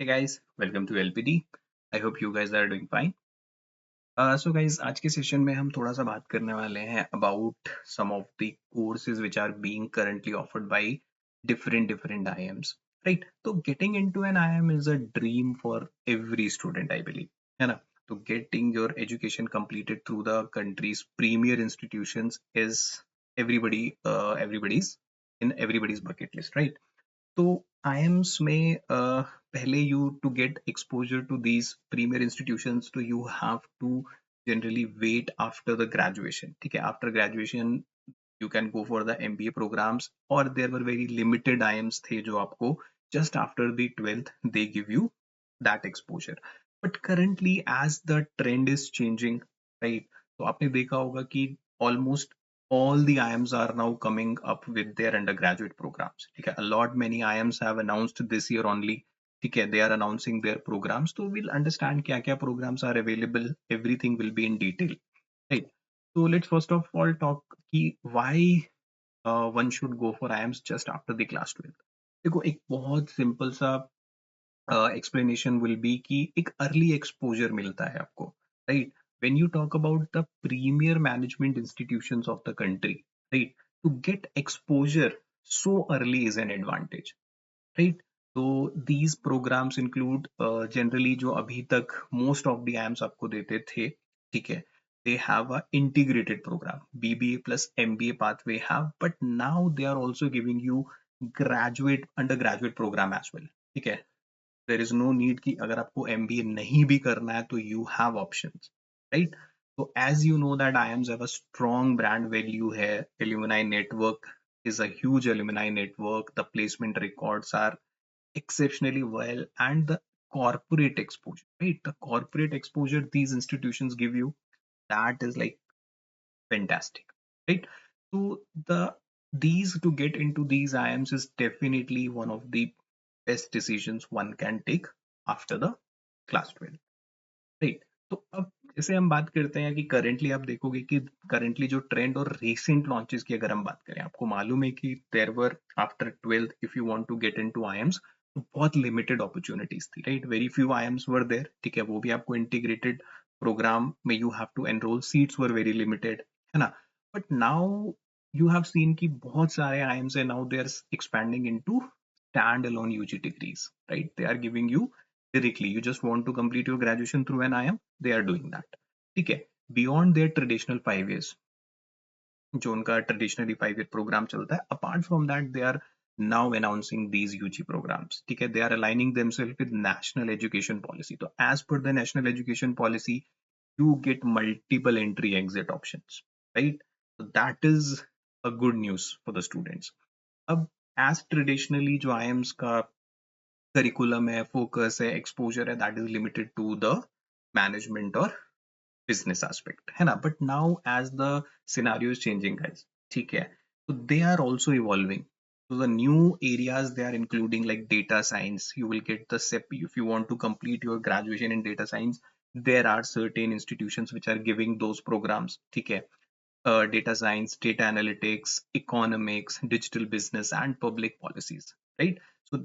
guys, welcome to LPD. I hope you guys are doing fine. So guys, आज के session में हम थोड़ा सा बात करने वाले हैं about some of the courses which are being currently offered by different IIMs. Right? So getting into an IIM is a dream for every student, I believe. है ना? So getting your education completed through the country's premier institutions is everybody's in everybody's bucket list, right? तो IIMs में पहले you to get exposure to these premier institutions तो you have to generally wait after the graduation. ठीक है, after graduation you can go for the MBA programs or there were very limited IIMs थे जो आपको just after the 12th they give you that exposure. But currently as the trend is changing, right? तो आपने देखा होगा कि almost all the IIMs are now coming up with their undergraduate programs. ठीक है, a lot many IIMs have announced this year only. ठीक है, they are announcing their programs. So we'll understand क्या क्या programs are available. Everything will be in detail. Right. So let's first of all talk कि why one should go for IIMs just after the class 12th. देखो एक बहुत simple सा explanation will be कि एक early exposure मिलता है आपको, right? When you talk about the premier management institutions of the country, right? To get exposure so early is an advantage, right? So these programs include generally जो अभी तक most of the IIMs आपको देते थे, ठीक है? They have a integrated program, BBA plus MBA pathway have, but now they are also giving you undergraduate program as well, ठीक है? देयर इज नो नीड कि अगर आपको एमबीए नहीं भी करना है तो यू हैव ऑप्शंस, राइट? तो as you know that IIMs have a strong brand value है, alumni network is a huge alumni network, the placement records are exceptionally well, and the corporate exposure, right? The corporate exposure these institutions give you, that is like fantastic, right? So these to get into these IIMs is definitely one of the best decisions one can take after the class 12, right? तो अब जैसे हम बात करते हैं कि currently आप देखोगे कि करंटली जो ट्रेंड और रीसेंट लॉन्चेस की अगर हम बात करें, आपको मालूम है कि there were after 12th if you want to get into IIMs तो बहुत लिमिटेड अपॉर्चुनिटीज थी, right? Very few IIMs were there, ठीक है, वो भी आपको इंटीग्रेटेड प्रोग्राम में you have to enroll, seats were very limited, है ना? But now you have seen कि बहुत सारे IIMs है, now they are expanding into stand alone UG degrees, right? They are giving you directly, you just want to complete your graduation through an IIM, they are doing that, ठीक है? Beyond their traditional 5 years, जो उनका traditionally 5 year program चलता है, apart from that they are now announcing these UG programs, ठीक है? They are aligning themselves with national education policy. तो as per the national education policy you get multiple entry exit options, right? So that is a good news for the students. अब as traditionally जो IIMs का curriculum है, focus है, exposure है, that is limited to the management और business aspect, है ना? But now as the scenario is changing guys, ठीक है, तो they are also evolving. So the new areas they are including like data science, you will get the SEP if you want to complete your graduation in data science. There are certain institutions which are giving those programs, ठीक है? Data science, data analytics, economics, digital business, and public policies, right? So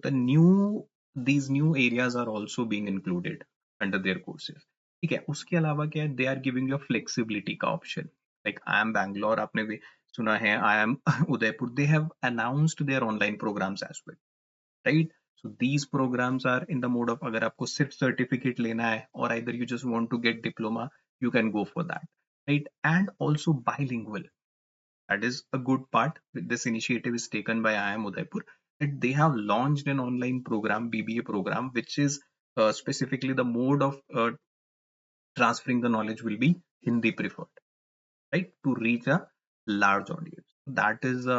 these new areas are also being included under their courses. ठीक है, उसके अलावा क्या है, they are giving your flexibility का option, like IIM Bangalore, आपने भी सुना है, I am Udaipur, they have announced their online programs as well, right? So these programs are in the mode of, अगर आपको सिर्फ सर्टिफिकेट लेना है और either you just want to get diploma, you can go for that, right? And also bilingual, that is a good part. This initiative is taken by IIM Udaipur, that they have launched an online program, BBA program, which is specifically the mode of transferring the knowledge will be Hindi preferred, right? To reach a large audience. That is a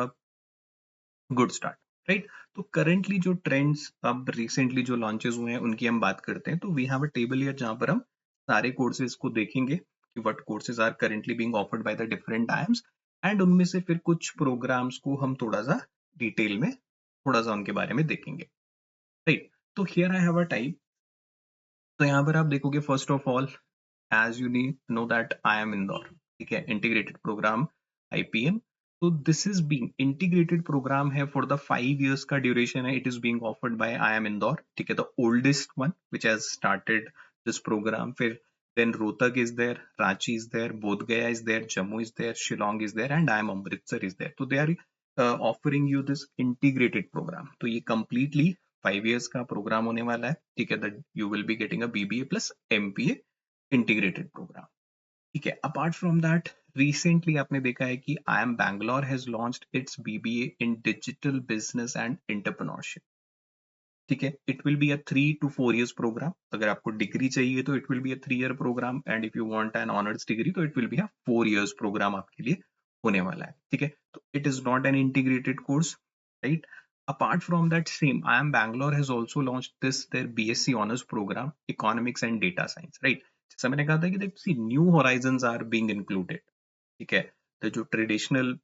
good start, right? तो currently जो trends अब recently जो launches हुए हैं उनकी हम बात करते हैं. तो we have a table here जहां पर हम सारे कोर्सेज को देखेंगे कि what courses are currently being offered by the different IIMs, and उनमें से फिर कुछ प्रोग्राम्स को हम थोड़ा सा डिटेल में थोड़ा सा उनके बारे में देखेंगे, राइट? तो here I have a type. तो यहाँ पर आप देखोगे first of all, as you know that I M Indore, ठीक है, इंटीग्रेटेड प्रोग्राम IPM. तो this is being integrated program है फॉर द 5 years का ड्यूरेशन है. It is being offered by IIM Indore. ठीक है, the oldest one which has started this program. फिर then Rohtak is there, Ranchi is there, Bodh Gaya is there, Jammu is there, Shillong is there, and IIM Amritsar is there. So they are offering you this integrated program. तो ये completely 5 years का programme होने वाला है. ठीक है, that you will be getting a BBA plus MBA integrated program. ठीक है, अपार्ट फ्रॉम दैट रिसेंटली आपने देखा है कि IIM Bangalore has launched its BBA in digital business and entrepreneurship. ठीक है, it will be a 3 to 4 years program. अगर आपको डिग्री चाहिए तो it will be a 3 year program, and if you want an honours degree तो it will be a 4 years program आपके लिए होने वाला है. ठीक है, तो it is not an integrated course, right. Apart from that, same IIM Bangalore has also launched this their BSc honors program, economics and data science, right. जैसा मैंने कहा था कि see new horizons are being included. ठीक है, तो जो traditional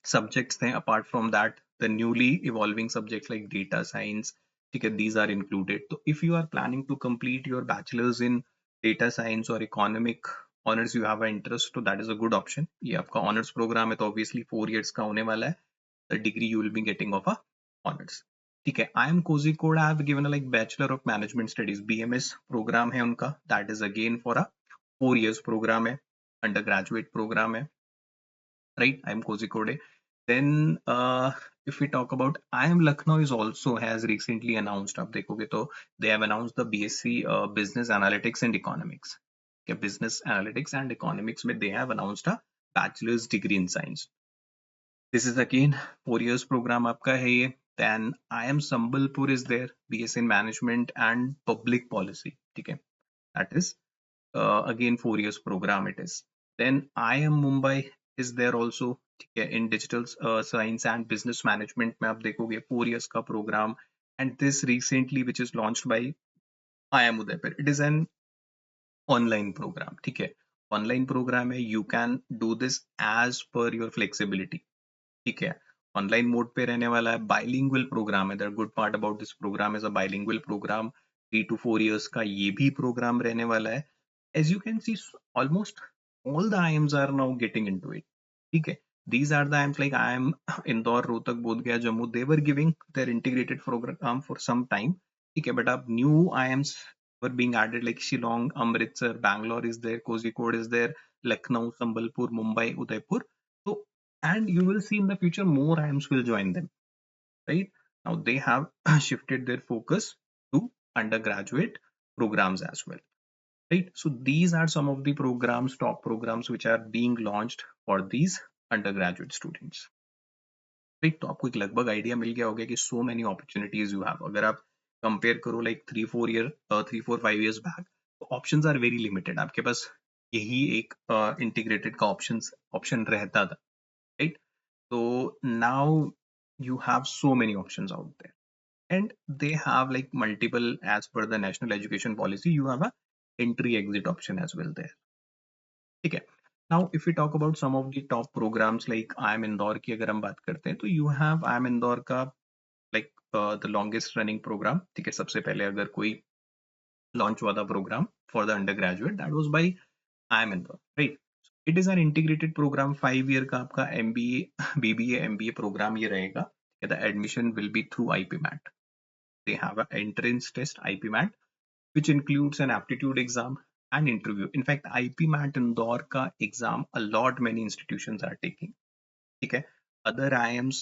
subjects थे, apart from that the newly evolving subjects like data science, ठीक है, दीज आर इंक्लूडेड. तो if you are planning to complete your bachelors in data science और economic honours, you have interest, तो that is a good option. ये आपका honours programme है तो obviously 4 years का होने वाला है. The degree you will be getting of a honours. ठीक है, आई M Kozhikode, I have given like bachelor of management studies, BMS program है उनका. That is again for a 4 years program है, अंडर ग्रेजुएट प्रोग्राम है, right. I'm Kozhikode. Then if we talk about IIM Lucknow is also has recently announced, आप देखोगे तो they have announced the BSc Business Analytics and Economics. Okay, Business Analytics and Economics में they have announced a bachelor's degree in science. This is again 4 years program आपका है ये. Then IIM Sambalpur is there, BS in Management and Public Policy. ठीक है, that is again 4 years program it is. Then IIM Mumbai is there also. ठीक है, in digital science and business management में आप देखोगे 4 years का program, and this recently which is launched by IIM Udaipur. It is an online program. ठीक है, online program है, you can do this as per your flexibility. ठीक है, online mode पे रहने वाला है, बाइलिंगुअल प्रोग्राम है. The good part about this program is a bilingual program. 3 to 4 years का ये भी प्रोग्राम रहने वाला है. As you can see, almost all the IIMs are now getting into it. ठीक है, these are the IIMs like IIM Indore, Rohtak, Bodh Gaya, Jammu. They were giving their integrated program for some time. ठीक है, but अब new IIMs were being added like Shillong, Amritsar, Bangalore is there, Kozhikode is there, Lucknow, Sambalpur, Mumbai, Udaipur. So, and you will see in the future more IIMs will join them, right. Now they have shifted their focus to undergraduate programs as well, right. So these are some of the programs, top programs which are being launched for these undergraduate students, right. तो आपको एक लगभग idea मिल गया होगा कि so many opportunities you have. अगर आप compare करो लाइक 3 4 5 years बैक, तो ऑप्शंस आर वेरी लिमिटेड. आपके पास यही एक इंटीग्रेटेड का ऑप्शन रहता था, right. So now you have so many options out there, and they have like multiple, as per the national education policy, you have a entry exit option as well there. ठीक है, now if we talk about some of the top programs like IIM Indore की अगर हम बात करते हैं, तो you have IIM Indore का like the longest running program. ठीक है, सबसे पहले अगर कोई लॉन्च हुआ था program for the under graduate, that was by IIM Indore, right. It is an integrated program, 5 year का आपका MBA BBA MBA प्रोग्राम ये रहेगा. The admission will be through IPMAT. They have an entrance test, IPMAT, which includes an aptitude exam and interview. In fact, IPMAT Indore ka exam a lot many institutions are taking. Okay. Other IIMs,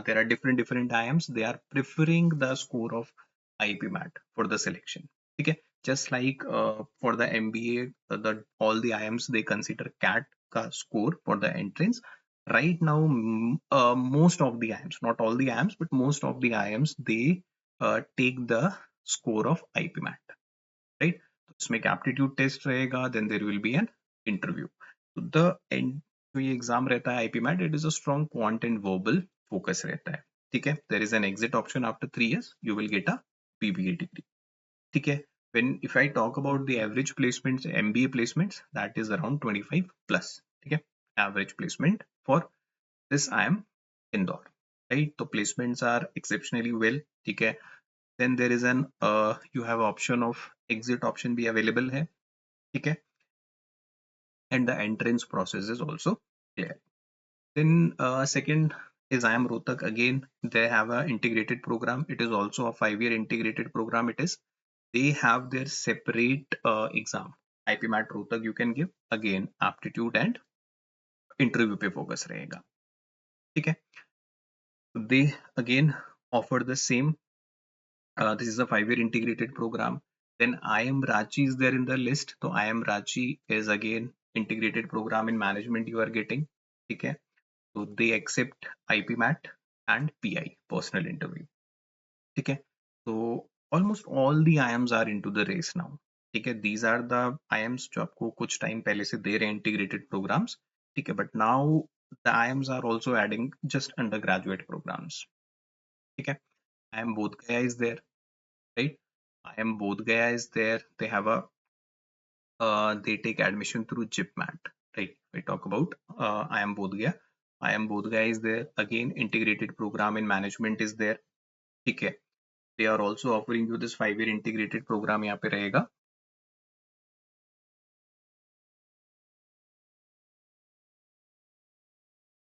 there are different IIMs. They are preferring the score of IPMAT for the selection. Okay. Just like for the MBA, all the IIMs they consider CAT ka score for the entrance. Right now, most of the IIMs, not all the IIMs, but most of the IIMs, they take the score of IPMAT, right. तो इसमें एक aptitude test रहेगा, then there will be an interview. तो the end जो ये exam रहता है IPMAT, it is a strong quant and verbal focus रहता है. ठीक है, there is an exit option after 3 years, you will get a BBA degree. ठीक है, when if I talk about the average placements, MBA placements, that is around 25 plus. ठीक है, average placement for this IIM Indore, right. तो placements are exceptionally well. ठीक है, then there is an you have option of exit option भी available है. ठीक है, and the entrance process is also clear. Then second is IIM Rohtak. Again, they have a integrated program. It is also a 5-year integrated program. It is, they have their separate exam. Ipmat Rohtak you can give, again aptitude and interview पे focus रहेगा. ठीक है. They again offer the same. This is a 5-year integrated program. Then IIM Ranchi is there in the list. So IIM Ranchi is again integrated program in management you are getting. ठीक है. So they accept IPMAT and PI, personal interview. ठीक है. So almost all the IIMs are into the race now. ठीक है. These are the IIMs जो आपको कुछ time पहले से दे रहे हैं integrated programs. ठीक है. But now the IIMs are also adding just undergraduate programs. ठीक है. IIM Bodh Gaya is there, right? IIM Bodh Gaya is there. They have a they take admission through Ipmat, right? We talk about IIM Bodh Gaya. IIM Bodh Gaya is there. Again, integrated program in management is there. ठीक है. They are also offering you this 5-year integrated program यहाँ पे रहेगा.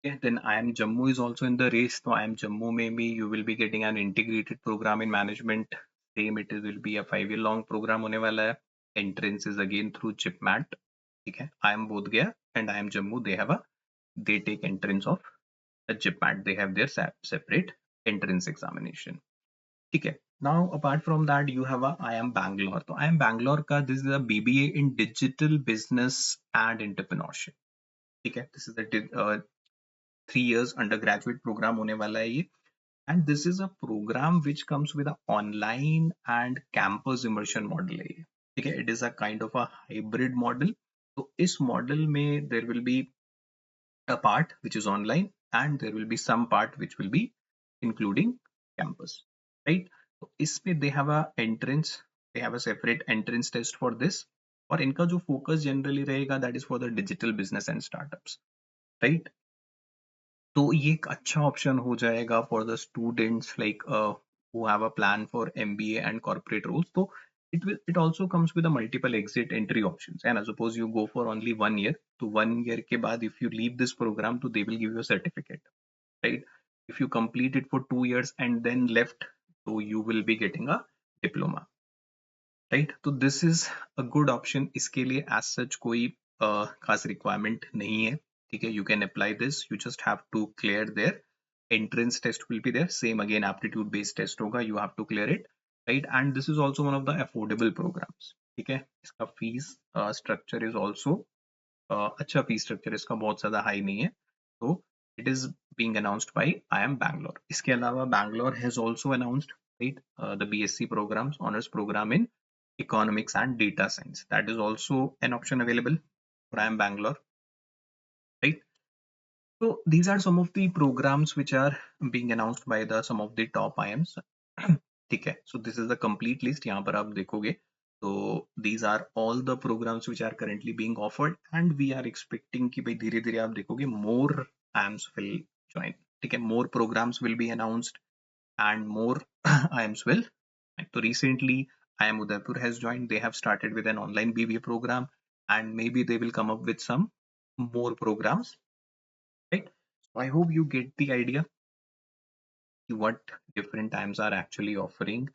Okay, then IIM Jammu is also in the race. So IIM Jammu maybe you will be getting an integrated program in management. Same it will be a 5-year long program होने वाला है. Entrance is again through Ipmat. ठीक है. IIM Bodh Gaya and IIM Jammu they take entrance of a Ipmat. They have their separate entrance examination. ठीक है. Now apart from that you have a IIM Bangalore. तो IIM Bangalore का this is a BBA in digital business and entrepreneurship. ठीक है. This is a 3 years undergraduate program होने वाला है ये. And this is a program which comes with an online and campus immersion model है ये. ठीक है. It is a kind of a hybrid model. तो इस model में there will be a part which is online and there will be some part which will be including campus, right? So इसमें they have a entrance, they have a separate entrance test for this. और इनका जो focus generally रहेगा that is for the digital business and startups, right? तो ये एक अच्छा option हो जाएगा for the students like who have a plan for MBA and corporate roles. So it also comes with a multiple exit entry options. And suppose you go for only 1 year, तो 1 year के बाद if you leave this program, तो they will give you a certificate, right? If you complete it for 2 years and then left, so you will be getting a diploma, right. तो this is a good option. इसके लिए as such कोई खास requirement नहीं है. ठीक है. You can apply this. You just have to clear their entrance test will be there. Same again aptitude based test होगा. You have to clear it, right? And this is also one of the affordable programs. ठीक है. इसका fees structure is also अच्छा. Fees structure इसका बहुत ज्यादा high नहीं है. तो it is being announced by IIM Bangalore. इसके अलावा Bangalore has also announced, right, the BSc programs, honors program in economics and data science. That is also an option available for IIM Bangalore, right? So these are some of the programs which are being announced by the some of the top IIMs. ठीक है. So this is the complete list. यहाँ पर आप देखोगे. So these are all the programs which are currently being offered and we are expecting कि भाई धीरे धीरे आप देखोगे more IIMs will join. ठीक है. More programs will be announced and more IIMs will. So recently IIM Udaipur has joined. They have started with an online BBA program and maybe they will come up with some more programs, right? So I hope you get the idea what different times are actually offering,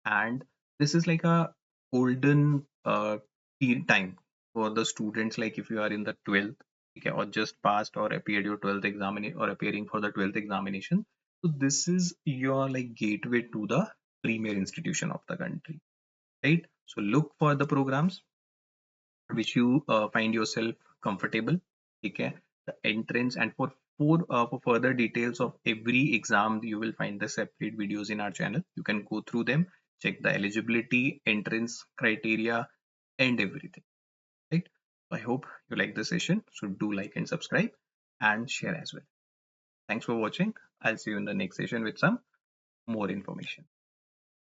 and this is like a golden time for the students. Like if you are in the 12th, okay, or just passed or appeared your 12th examination or appearing for the 12th examination, so this is your like gateway to the premier institution of the country, right? So look for the programs which you find yourself comfortable. Okay, the entrance. And for further details of every exam you will find the separate videos in our channel. You can go through them, check the eligibility, entrance criteria and everything, right? I hope you like the session, so do like and subscribe and share as well. Thanks for watching. I'll see you in the next session with some more information.